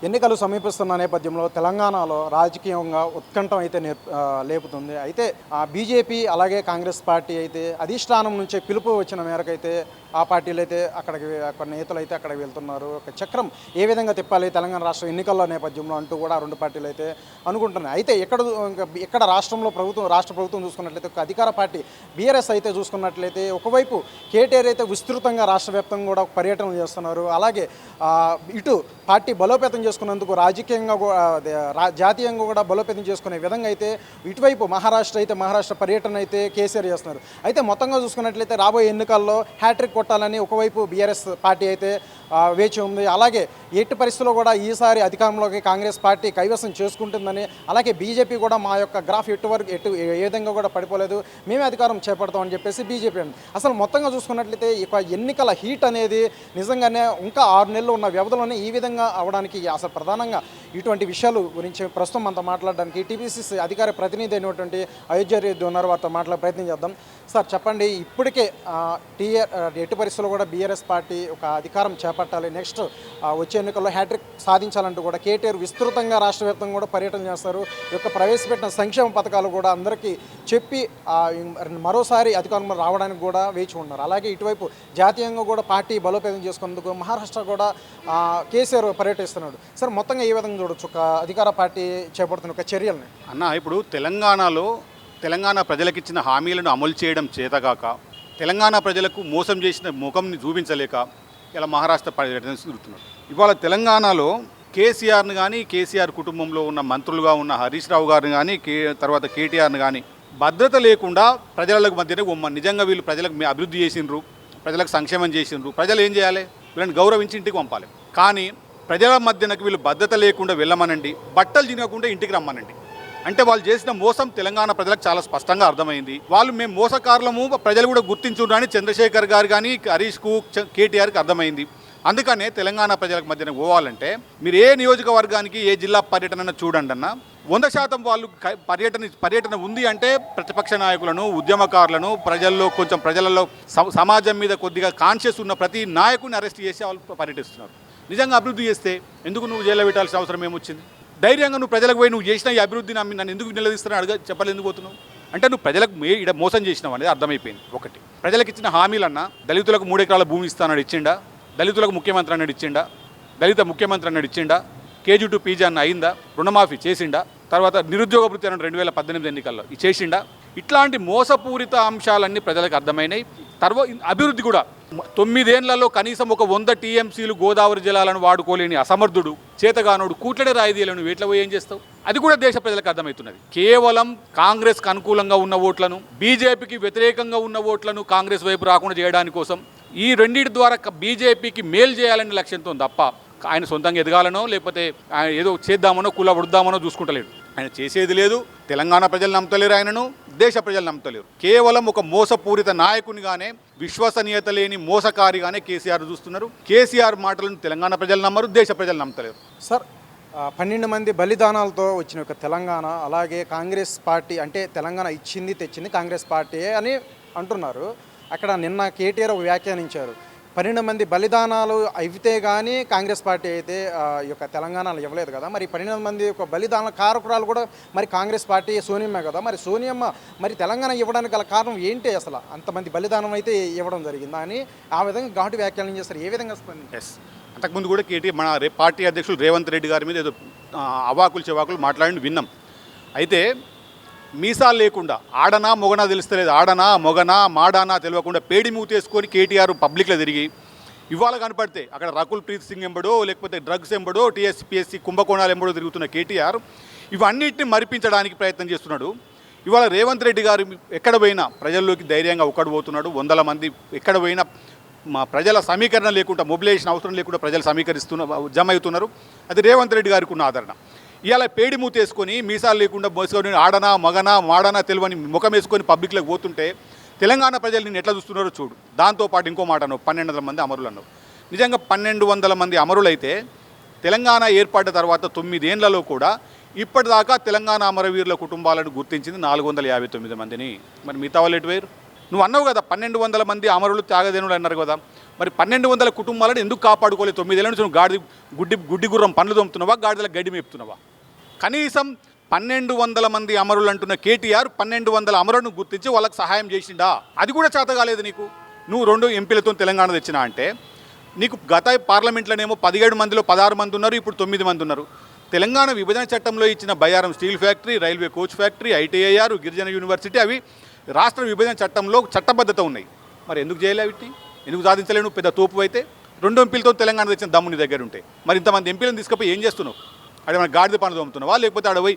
ఎన్నికలు సమీపిస్తున్న నేపథ్యంలో తెలంగాణలో రాజకీయంగా ఉత్కంఠం అయితే లేపుతుంది. అయితే బీజేపీ అలాగే కాంగ్రెస్ పార్టీ అయితే అధిష్టానం నుంచి పిలుపు వచ్చిన మేరకు అయితే ఆ పార్టీలు అయితే అక్కడ నేతలు అయితే అక్కడికి వెళ్తున్నారు. ఒక చక్రం ఏ విధంగా తిప్పాలి తెలంగాణ రాష్ట్ర ఎన్నికల నేపథ్యంలో అంటూ కూడా రెండు పార్టీలు అయితే అనుకుంటున్నాయి. అయితే ఇక్కడ రాష్ట్ర ప్రభుత్వం చూసుకున్నట్లయితే ఒక అధికార పార్టీ బీఆర్ఎస్ అయితే చూసుకున్నట్లయితే ఒకవైపు కేటీఆర్ అయితే విస్తృతంగా రాష్ట్ర వ్యాప్తంగా కూడా పర్యటనలు చేస్తున్నారు. అలాగే ఇటు పార్టీ బలోపేతం చేసుకున్నందుకు రాజకీయంగా జాతీయంగా కూడా బలోపేతం చేసుకునే విధంగా అయితే ఇటువైపు మహారాష్ట్ర పర్యటన అయితే కేసీఆర్ చేస్తున్నారు. అయితే మొత్తంగా చూసుకున్నట్లయితే రాబోయే ఎన్నికల్లో హ్యాట్రిక్ కొట్టాలని ఒకవైపు బీఆర్ఎస్ పార్టీ అయితే వేచి ఉంది. అలాగే ఎట్టి పరిస్థితుల్లో కూడా ఈసారి అధికారంలోకి కాంగ్రెస్ పార్టీ కైవసం చేసుకుంటుందని, అలాగే బీజేపీ కూడా మా యొక్క గ్రాఫ్ ఏ విధంగా కూడా పడిపోలేదు, మేమే అధికారం చేపడతామని చెప్పేసి బీజేపీ అండి. అసలు మొత్తంగా చూసుకున్నట్లయితే ఇక ఎన్నికల హీట్ అనేది నిజంగానే ఇంకా 6 నెలలు ఉన్న వ్యవధిలోనే ఈ విధంగా అవడానికి అసలు ప్రధానంగా ఇటువంటి విషయాలు గురించి ప్రస్తుతం మనతో మాట్లాడడానికి టీపీసీసీ అధికార ప్రతినిధి అయినటువంటి అయోధ్య రెడ్డి ఉన్నారు. వారితో మాట్లాడే ప్రయత్నం చేద్దాం. సార్ చెప్పండి, ఇప్పటికే ఎట్టి పరిస్థితుల్లో కూడా బీఆర్ఎస్ పార్టీ ఒక అధికారం చేపట్టాలి, నెక్స్ట్ వచ్చే ఎన్నికల్లో హ్యాట్రిక్ సాధించాలంటూ కూడా కేటీఆర్ విస్తృతంగా రాష్ట్ర వ్యాప్తంగా కూడా పర్యటన చేస్తారు. ఈ యొక్క ప్రవేశపెట్టిన సంక్షేమ పథకాలు కూడా అందరికీ చెప్పి మరోసారి అధికారంలో రావడానికి కూడా వేచి ఉన్నారు. అలాగే ఇటువైపు జాతీయంగా కూడా పార్టీ బలోపేతం చేసుకున్నందుకు మహారాష్ట్ర కూడా కేసీఆర్ పర్యటిస్తున్నాడు. సార్ మొత్తంగా ఏ విధంగా చూడొచ్చు ఒక అధికార పార్టీ చేపడుతున్న ఒక చర్యల్ని? ఇప్పుడు తెలంగాణ ప్రజలకిచ్చిన హామీలను అమలు చేయడం చేతగాక, తెలంగాణ ప్రజలకు మోసం చేసిన ముఖంని చూపించలేక ఇలా మహారాష్ట్ర పర్యటన తిరుగుతున్నారు. ఇవాళ తెలంగాణలో కేసీఆర్ని కానీ, కేసీఆర్ కుటుంబంలో ఉన్న మంత్రులుగా ఉన్న హరీష్ రావు గారిని కానీ, తర్వాత కేటీఆర్ని కానీ భద్రత లేకుండా ప్రజలకు మధ్యనే నిజంగా వీళ్ళు ప్రజలకు అభివృద్ధి చేసిండ్రు, ప్రజలకు సంక్షేమం చేసిండ్రు, ప్రజలు ఏం చేయాలి? వీళ్ళని గౌరవించి ఇంటికి పంపాలి. కానీ ప్రజల మధ్యనకు వీళ్ళు భద్రత లేకుండా వెళ్ళమనండి, బట్టలు తినకుండా ఇంటికి రమ్మనండి అంటే వాళ్ళు చేసిన మోసం తెలంగాణ ప్రజలకు చాలా స్పష్టంగా అర్థమైంది. మేము మోసకారులము, ప్రజలు కూడా గుర్తించున్నారని చంద్రశేఖర్ గారు కానీ, హరీష్కు, కేటీఆర్కి అర్థమైంది. అందుకనే తెలంగాణ ప్రజలకు మధ్యన పోవాలంటే మీరు ఏ నియోజకవర్గానికి ఏ జిల్లా పర్యటన చూడండి అన్న 100% వాళ్ళు పర్యటన ఉంది అంటే ప్రతిపక్ష నాయకులను, ఉద్యమకారులను, ప్రజలలో సమాజం మీద కొద్దిగా కాన్షియస్ ఉన్న ప్రతి నాయకుని అరెస్ట్ చేసి వాళ్ళు పర్యటిస్తున్నారు. నిజంగా అభివృద్ధి చేస్తే ఎందుకు నువ్వు జైల్లో పెట్టాల్సిన అవసరం ఏమొచ్చింది? ధైర్యంగా నువ్వు ప్రజలకు పోయి నువ్వు చేసిన ఈ అభివృద్ధిని నన్ను ఎందుకు నిలదీస్తున్నావు చెప్పాలి, ఎందుకు పోతున్నావు అంటే నువ్వు ప్రజలకు ఇక్కడ మోసం చేసినావు అనేది అర్థమైపోయింది. ఒకటి, ప్రజలకు ఇచ్చిన హామీలన్నా దళితులకు 3 ఎకరాల భూమి ఇస్తానని ఇచ్చిండా? దళితులకు ముఖ్యమంత్రి అన్నాడు ఇచ్చిండా? దళిత ముఖ్యమంత్రి అన్నాడు ఇచ్చిండా? KG to PG అన్న అయిందా? రుణమాఫీ చేసిండా? తర్వాత నిరుద్యోగ భృతి అన్నాడు 2018 ఎన్నికల్లో చేసిండా? ఇట్లాంటి మోసపూరిత అంశాలన్నీ ప్రజలకు అర్థమైనాయి. తర్వాత అభివృద్ధి కూడా 9 ఏళ్లలో కనీసం ఒక 100 TMCలు గోదావరి జలాలను వాడుకోలేని అసమర్థుడు, చేతగానుడు, కూట్లడే రాయిదీలను వేట్ల పోయి ఏం చేస్తావు? అది కూడా దేశ ప్రజలకు అర్థమవుతున్నది. కేవలం కాంగ్రెస్కి అనుకూలంగా ఉన్న ఓట్లను, బీజేపీకి వ్యతిరేకంగా ఉన్న ఓట్లను కాంగ్రెస్ వైపు రాకుండా చేయడానికి కోసం ఈ రెండింటి ద్వారా బీజేపీకి మేలు చేయాలనే లక్ష్యంతో తప్ప ఆయన సొంతంగా ఎదగాలనో లేకపోతే ఏదో చేద్దామనో వృద్దామనో చూసుకుంటలేడు. ఆయన చేసేది లేదు. తెలంగాణ ప్రజలు నమ్మతలేరు, ఆయనను దేశ ప్రజలు నమ్మతలేరు. కేవలం ఒక మోసపూరిత నాయకునిగానే, విశ్వసనీయత లేని మోసకారిగానే కేసీఆర్ చూస్తున్నారు. కేసీఆర్ మాటలను తెలంగాణ ప్రజలు నమ్మరు, దేశ ప్రజలు నమ్మతలేరు. సార్ 12 మంది బలిదానాలతో వచ్చిన ఒక తెలంగాణ, అలాగే కాంగ్రెస్ పార్టీ అంటే తెలంగాణ ఇచ్చింది తెచ్చింది కాంగ్రెస్ పార్టీ అని అంటున్నారు. అక్కడ నిన్న కేటీఆర్ వ్యాఖ్యానించారు, 12 మంది బలిదానాలు అయితే కానీ కాంగ్రెస్ పార్టీ అయితే ఈ యొక్క తెలంగాణలో ఇవ్వలేదు కదా, మరి 12 మంది ఒక బలిదాన కారకురాలు కూడా మరి కాంగ్రెస్ పార్టీ సోనియమ్మ కదా, మరి సోనియమ్మ మరి తెలంగాణ ఇవ్వడానికి గల కారణం ఏంటి? అసలు అంతమంది బలిదానం అయితే ఇవ్వడం జరిగిందా అని ఆ విధంగా ఘాటు వ్యాఖ్యానం చేస్తారు. ఏ విధంగా అంతకుముందు కూడా మన పార్టీ అధ్యక్షులు రేవంత్ రెడ్డి గారి మీద ఏదో అవాకులు చెవాకులు మాట్లాడి విన్నాం. అయితే మీసాలు లేకుండా ఆడనా మొగనా తెలుస్తలేదు, ఆడనా మొగనా మాడానా తెలియకుండా పేడి మూతేసుకొని కేటీఆర్ పబ్లిక్లో తిరిగి ఇవాళ కనపడితే అక్కడ రకుల్ ప్రీత్ సింగ్ ఎంబడో లేకపోతే డ్రగ్స్ ఎంబడో TSPSC కుంభకోణాలు ఎంబడో తిరుగుతున్న కేటీఆర్ ఇవన్నిటిని మరిపించడానికి ప్రయత్నం చేస్తున్నాడు. ఇవాళ రేవంత్ రెడ్డి గారు ఎక్కడ పోయినా ప్రజల్లోకి ధైర్యంగా పోతున్నాడు. 100 మంది ఎక్కడ పోయినా ప్రజల సమీకరణ లేకుండా, మొబిలైజేషన్ అవసరం లేకుండా ప్రజలు జమ అవుతున్నారు. అది రేవంత్ రెడ్డి గారికి ఉన్న ఆదరణ. ఇవాళ పేడి మూతేసుకొని మీసాలు లేకుండా మోసుకొని ఆడనా మగనా మాడనా తెలివని ముఖం వేసుకొని పబ్లిక్లోకి పోతుంటే తెలంగాణ ప్రజలు నేను ఎట్లా చూస్తున్నారో చూడు. దాంతోపాటు ఇంకో మాట అన్నావు, 1200 మంది అమరులు అన్నావు. నిజంగా 1200 మంది అమరులైతే తెలంగాణ ఏర్పడిన తర్వాత 9 ఏళ్లలో కూడా ఇప్పటిదాకా తెలంగాణ అమరవీరుల కుటుంబాలను గుర్తించింది 459 మందిని. మరి మిగతా వాళ్ళు ఎటు వేరు? నువ్వు అన్నావు కదా 1200 మంది అమరులు త్యాగదేనులు అన్నారు కదా, మరి 1200 కుటుంబాలను ఎందుకు కాపాడుకోలేదు? 9 ఏళ్ళ నుంచి నువ్వు గుడ్డి గుర్రం పనులు తోముతున్నావా, గాడిదల గడ్డి మేపుతున్నావా? కనీసం 1200 మంది అమరులు అంటున్న కేటీఆర్ 1200 అమరులను గుర్తించి వాళ్ళకి సహాయం చేసిండా? అది కూడా చేత కాలేదు నీకు. నువ్వు 2 ఎంపీలతో తెలంగాణ తెచ్చినా అంటే నీకు గత పార్లమెంట్లోనేమో 17 మందిలో 16 మంది ఉన్నారు, ఇప్పుడు 9 మంది ఉన్నారు. తెలంగాణ విభజన చట్టంలో ఇచ్చిన Bayyaram steel factory, railway coach factory, ITIR, గిరిజన యూనివర్సిటీ అవి రాష్ట్ర విభజన చట్టంలో చట్టబద్ధత ఉన్నాయి. మరి ఎందుకు చేయలేవు? వీటిని ఎందుకు సాధించలేను? పెద్ద తోపు అయితే 2 ఎంపీలతో తెలంగాణ తెచ్చిన దమ్ముని దగ్గర ఉంటే మరి ఇంతమంది ఎంపీలను తీసుకుపోయి ఏం చేస్తున్నావు? అదే మన గాడిద పనులు తోముతున్నావా, లేకపోతే ఆడ పోయి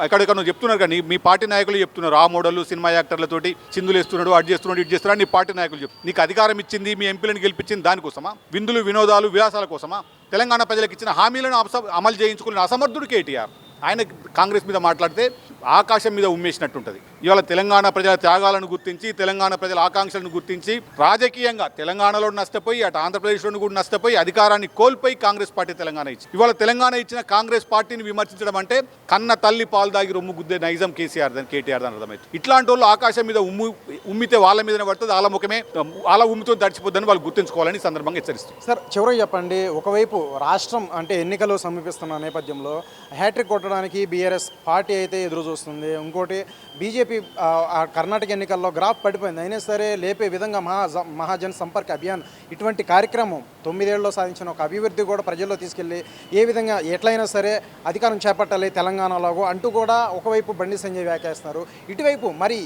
ఎక్కడెక్కడ చెప్తున్నారు కానీ మీ పార్టీ నాయకులు చెప్తున్నారు, ఆ మోడల్ సినిమా యాక్టర్లతోటి చిందులు వేస్తున్నాడు, అటు చేస్తున్నాడు, ఇటు చేస్తున్నాడు, నీ పార్టీ నాయకులు చెప్తున్నారు. నీకు అధికారం ఇచ్చింది, మీ ఎంపీలను గెలిపించింది దానికోసమా? విందులు వినోదాలు విలాసాల కోసమా? తెలంగాణ ప్రజలకు ఇచ్చిన హామీలను అమలు చేయించుకున్న అసమర్థుడు కేటీఆర్. ఆయన కాంగ్రెస్ మీద మాట్లాడితే ఆకాశం మీద ఉమ్మేసినట్టుంటుంది. ఇవాళ తెలంగాణ ప్రజల త్యాగాలను గుర్తించి, తెలంగాణ ప్రజల ఆకాంక్షలను గుర్తించి రాజకీయంగా తెలంగాణలో నష్టపోయి, అటు ఆంధ్రప్రదేశ్లో కూడా నష్టపోయి, అధికారాన్ని కోల్పోయి కాంగ్రెస్ పార్టీ తెలంగాణ ఇచ్చి ఇవాళ తెలంగాణ ఇచ్చిన కాంగ్రెస్ పార్టీని విమర్శించడం అంటే కన్న తల్లి పాలు దాగి రొమ్ము గుద్దే నైజం కేసీఆర్ దాని కేటీఆర్ దాని అర్థమైంది. ఇట్లాంటి వాళ్ళు ఆకాశం మీద ఉమ్మితే వాళ్ళ మీదనే పడుతుంది, వాళ్ళ ముఖమే వాళ్ళ ఉమ్మితో తడిచిపోద్దని వాళ్ళు గుర్తుంచుకోవాలని సందర్భంగా హెచ్చరిస్తుంది. సార్, చివరికి చెప్పండి, ఒకవైపు రాష్ట్రం అంటే ఎన్నికలు సమీపిస్తున్న నేపథ్యంలో హ్యాట్రిక్ కొట్టడానికి బీఆర్ఎస్ పార్టీ అయితే ఎదురు చూస్తుంది. ఇంకోటి బీజేపీ కర్ణాటక ఎన్నికల్లో గ్రాఫ్ పడిపోయింది, అయినా సరే లేపే విధంగా మహాజన్ సంపర్క్ అభియాన్ ఇటువంటి కార్యక్రమం 9 ఏళ్ళలో సాధించిన ఒక అభివృద్ధి కూడా ప్రజల్లో తీసుకెళ్ళి ఏ విధంగా ఎట్లయినా సరే అధికారం చేపట్టాలి తెలంగాణలో అంటూ కూడా ఒకవైపు బండి సంజయ్ వ్యాఖ్యాస్తున్నారు. ఇటువైపు మరి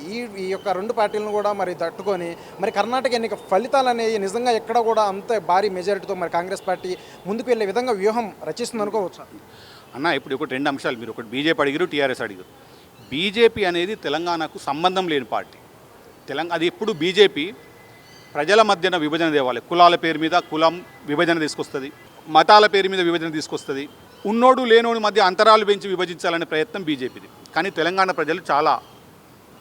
ఈ యొక్క 2 పార్టీలను కూడా మరి తట్టుకొని మరి కర్ణాటక ఎన్నిక ఫలితాలు అనేవి నిజంగా ఎక్కడ కూడా అంత భారీ మెజారిటీతో మరి కాంగ్రెస్ పార్టీ ముందుకు వెళ్ళే విధంగా వ్యూహం రచిస్తుంది అనుకోవచ్చు అన్న. ఇప్పుడు ఒకటి 2 అంశాలు, మీరు ఒకటి బీజేపీ అడిగారు, టీఆర్ఎస్ అడిగారు. బీజేపీ అనేది తెలంగాణకు సంబంధం లేని పార్టీ. అది ఎప్పుడు బీజేపీ ప్రజల మధ్యన విభజన తేవాలి. కులాల పేరు మీద కులం విభజన తీసుకొస్తుంది, మతాల పేరు మీద విభజన తీసుకొస్తుంది, ఉన్నోడు లేనోడి మధ్య అంతరాలు పెంచి విభజించాలనే ప్రయత్నం బీజేపీది. కానీ తెలంగాణ ప్రజలు చాలా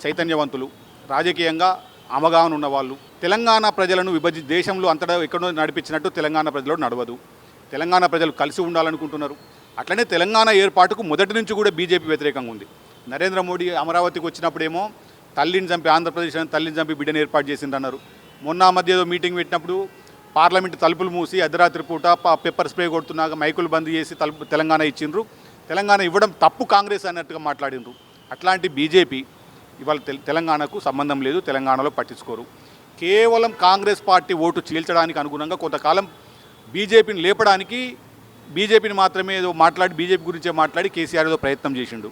చైతన్యవంతులు, రాజకీయంగా అవగాహన ఉన్నవాళ్ళు. తెలంగాణ ప్రజలను దేశంలో అంతటా ఎక్కడో నడిపించినట్టు తెలంగాణ ప్రజలు నడవదు. తెలంగాణ ప్రజలు కలిసి ఉండాలనుకుంటున్నారు. అట్లనే తెలంగాణ ఏర్పాటుకు మొదటి నుంచి కూడా బీజేపీ వ్యతిరేకంగా ఉంది. నరేంద్ర మోడీ అమరావతికి వచ్చినప్పుడేమో తల్లిని చంపి ఆంధ్రప్రదేశ్ తల్లిని చంపి బిడ్డను ఏర్పాటు చేసిందన్నారు. మొన్న మధ్య ఏదో మీటింగ్ పెట్టినప్పుడు పార్లమెంట్ తలుపులు మూసి అర్ధరాత్రి పూట పెప్పర్ స్ప్రే కొడుతున్నాక మైకులు బంద్ చేసి తెలంగాణ ఇచ్చిండ్రు. తెలంగాణ ఇవ్వడం తప్పు కాంగ్రెస్ అన్నట్టుగా మాట్లాడిండ్రు. అట్లాంటి బీజేపీ ఇవాళ తెలంగాణకు సంబంధం లేదు, తెలంగాణలో పట్టించుకోరు. కేవలం కాంగ్రెస్ పార్టీ ఓటు చీల్చడానికి అనుగుణంగా కొంతకాలం బీజేపీని లేపడానికి, బీజేపీని మాత్రమే ఏదో మాట్లాడి బీజేపీ గురించే మాట్లాడి కేసీఆర్ ఏదో ప్రయత్నం చేసిండు.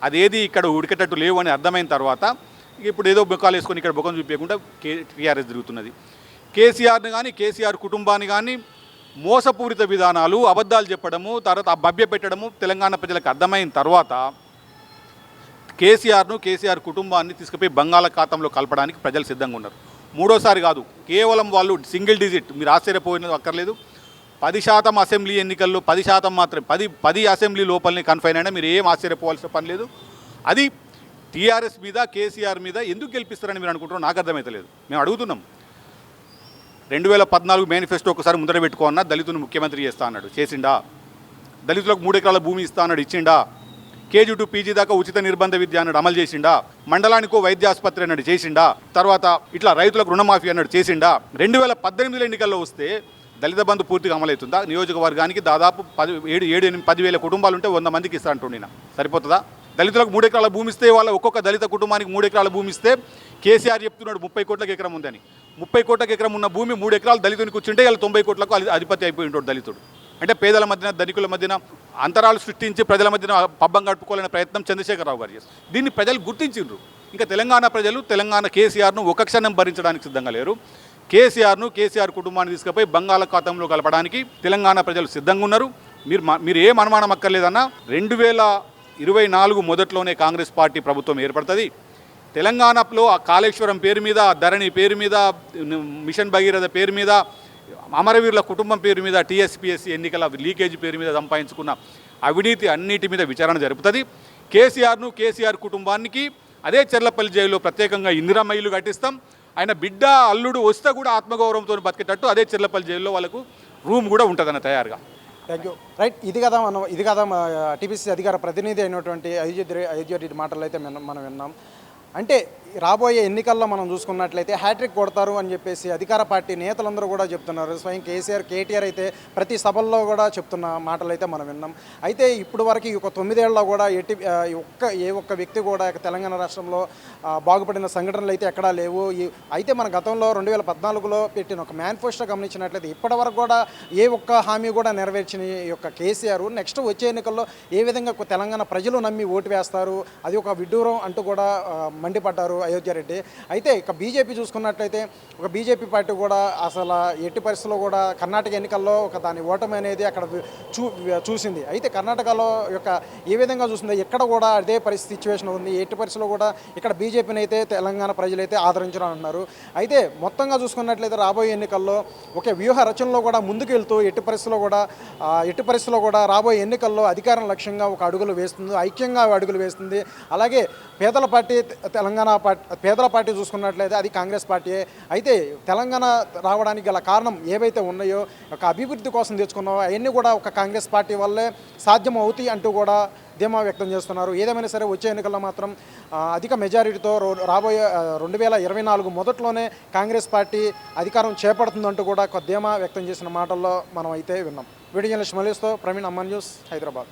అదేది ఇక్కడ ఉడికేటట్టు లేవు అని అర్థమైన తర్వాత ఇప్పుడు ఏదో బొక్కాలు వేసుకొని ఇక్కడ బొక్కను చూపించకుండా టీఆర్ఎస్ తిరుగుతున్నది. కేసీఆర్ని కానీ కేసీఆర్ కుటుంబాన్ని కానీ మోసపూరిత విధానాలు, అబద్ధాలు చెప్పడము, తర్వాత భవ్య పెట్టడము తెలంగాణ ప్రజలకు అర్థమైన తర్వాత కేసీఆర్ కుటుంబాన్ని తీసుకుపోయి బంగాళాఖాతంలో కలపడానికి ప్రజలు సిద్ధంగా ఉన్నారు. మూడోసారి కాదు, కేవలం వాళ్ళు సింగిల్ డిజిట్, మీరు ఆశ్చర్యపోయినది అక్కర్లేదు, 10% అసెంబ్లీ ఎన్నికల్లో 10% మాత్రమే, 10 అసెంబ్లీ లోపలనే కన్ఫైన్ అయినా మీరు ఏం ఆశ్చర్యపోవాల్సిన పని లేదు. అది టీఆర్ఎస్ మీద కేసీఆర్ మీద ఎందుకు గెలిపిస్తారని మీరు అనుకుంటున్నారో నాకు అర్థమవుతలేదు. మేము అడుగుతున్నాం. 2014 మేనిఫెస్టో ఒకసారి ముందర పెట్టుకోన్నా, దళితుని ముఖ్యమంత్రి చేస్తా అన్నాడు, చేసిండా? దళితులకు 3 ఎకరాల భూమి ఇస్తా అన్నాడు, ఇచ్చిండా? కేజీ టు పీజీ దాకా ఉచిత నిర్బంధ విద్య అన్నాడు, అమలు చేసిండా? మండలానికో వైద్య ఆసుపత్రి అన్నాడు, చేసిండా? తర్వాత ఇట్లా రైతులకు రుణమాఫీ అన్నాడు, చేసిండా? 2018 ఎన్నికల్లో వస్తే దళిత బంధు పూర్తిగా అమలవుతుందా? నియోజకవర్గానికి దాదాపు 10,000 కుటుంబాలు ఉంటే 100 మందికి ఇస్తా అంటుండినా, సరిపోతుందా? దళితులకు 3 ఎకరాల భూమి ఇస్తే, వాళ్ళ ఒక్కొక్క దళిత కుటుంబానికి 3 ఎకరాల భూమి ఇస్తే కేసీఆర్ చెప్తున్నాడు 30 కోట్లకు ఎకరం ఉందని. 30 కోట్లకు ఎకరం ఉన్న భూమి 3 ఎకరాలు దళితునికి కూర్చుంటే ఇలా 90 కోట్లకు అధిపతి అయిపోయి ఉంటాడు దళితుడు. అంటే పేదల మధ్యన ధనికుల మధ్యన అంతరాలు సృష్టించి ప్రజల మధ్యన పబ్బం గడుపుకోవాలనే ప్రయత్నం చంద్రశేఖరరావు గారు చేస్తారు. దీన్ని ప్రజలు గుర్తించిండ్రు. ఇంకా తెలంగాణ ప్రజలు కేసీఆర్ను ఒక క్షణం భరించడానికి సిద్ధంగా లేరు. కేసీఆర్ కుటుంబాన్ని తీసుకుపోయి బంగాళాఖాతంలో కలపడానికి తెలంగాణ ప్రజలు సిద్ధంగా ఉన్నారు. మీరు ఏం అనుమానం అక్కర్లేదన్నా, 2024 మొదట్లోనే కాంగ్రెస్ పార్టీ ప్రభుత్వం ఏర్పడుతుంది. తెలంగాణలో ఆ కాళేశ్వరం పేరు మీద, ధరణి పేరు మీద, మిషన్ భగీరథ పేరు మీద, అమరవీరుల కుటుంబం పేరు మీద, టీఎస్పీఎస్సీ ఎన్నికల లీకేజీ పేరు మీద సంపాదించుకున్న అవినీతి అన్నిటి మీద విచారణ జరుపుతుంది. కేసీఆర్ కుటుంబానికి అదే చెర్లపల్లి జైల్లో ప్రత్యేకంగా ఇందిరమ్మ ఇల్లు కట్టిస్తాం. ఆయన బిడ్డ అల్లుడు వస్తే కూడా ఆత్మగౌరవంతో బతికేటట్టు అదే చెర్లపల్లి జైల్లో వాళ్ళకు రూమ్ కూడా ఉంటుందన్న తయారుగా. Thank you. రైట్, ఇది కదా మా టీపీసీ అధికార ప్రతినిధి అయినటువంటి అయోధ్య రెడ్డి మాటలు అయితే మనం విన్నాం. అంటే రాబోయే ఎన్నికల్లో మనం చూసుకున్నట్లయితే హ్యాట్రిక్ కొడతారు అని చెప్పేసి అధికార పార్టీ నేతలందరూ కూడా చెప్తున్నారు. స్వయం కేటీఆర్ అయితే ప్రతి సభల్లో కూడా చెప్తున్న మాటలు అయితే మనం విన్నాం. అయితే ఇప్పుడు వరకు ఈ 9 ఏళ్లలో కూడా ఏ ఒక్క వ్యక్తి కూడా తెలంగాణ రాష్ట్రంలో బాగుపడిన సంఘటనలు అయితే ఎక్కడా లేవు. అయితే మన గతంలో 2014లో పెట్టిన ఒక మేనిఫెస్టో గమనించినట్లయితే ఇప్పటి వరకు కూడా ఏ ఒక్క హామీ కూడా నెరవేర్చిన ఈ యొక్క కేసీఆర్ నెక్స్ట్ వచ్చే ఎన్నికల్లో ఏ విధంగా తెలంగాణ ప్రజలు నమ్మి ఓటు వేస్తారు, అది ఒక విడ్డూరం అంటూ కూడా మండిపడ్డారు అయోధ్యారెడ్డి. అయితే ఇక బీజేపీ చూసుకున్నట్లయితే ఒక బీజేపీ పార్టీ కూడా అసలు ఎట్టి పరిస్థితుల్లో కూడా కర్ణాటక ఎన్నికల్లో ఒక దాని ఓటమి అనేది అక్కడ చూసింది. అయితే కర్ణాటకలో యొక్క ఏ విధంగా చూసిందో ఇక్కడ కూడా అదే పరిస్థితి సిచ్యువేషన్ ఉంది. ఎట్టి పరిస్థితుల్లో కూడా ఇక్కడ బీజేపీని అయితే తెలంగాణ ప్రజలైతే ఆదరించడం అంటున్నారు. అయితే మొత్తంగా చూసుకున్నట్లయితే రాబోయే ఎన్నికల్లో ఒక వ్యూహ రచనలో కూడా ముందుకు వెళ్తూ ఎట్టి పరిస్థితుల్లో కూడా రాబోయే ఎన్నికల్లో అధికారం లక్ష్యంగా ఒక అడుగులు వేస్తుంది, ఐక్యంగా అడుగులు వేస్తుంది. అలాగే పేదల పార్టీ చూసుకున్నట్లయితే అది కాంగ్రెస్ పార్టీయే. అయితే తెలంగాణ రావడానికి గల కారణం ఏవైతే ఉన్నాయో ఒక అభివృద్ధి కోసం తెచ్చుకున్నావో అవన్నీ కూడా ఒక కాంగ్రెస్ పార్టీ వల్లే సాధ్యం అవుతాయి అంటూ కూడా ధీమా వ్యక్తం చేస్తున్నారు. ఏదేమైనా సరే వచ్చే ఎన్నికల్లో మాత్రం అధిక మెజారిటీతో రాబోయే 2024 మొదట్లోనే కాంగ్రెస్ పార్టీ అధికారం చేపడుతుందంటూ కూడా ధీమా వ్యక్తం చేసిన మాటల్లో మనం అయితే విన్నాం. వీడియో జర్నలిస్ట్ మలేష్తో ప్రవీణ్, అమ్మన్ న్యూస్, హైదరాబాద్.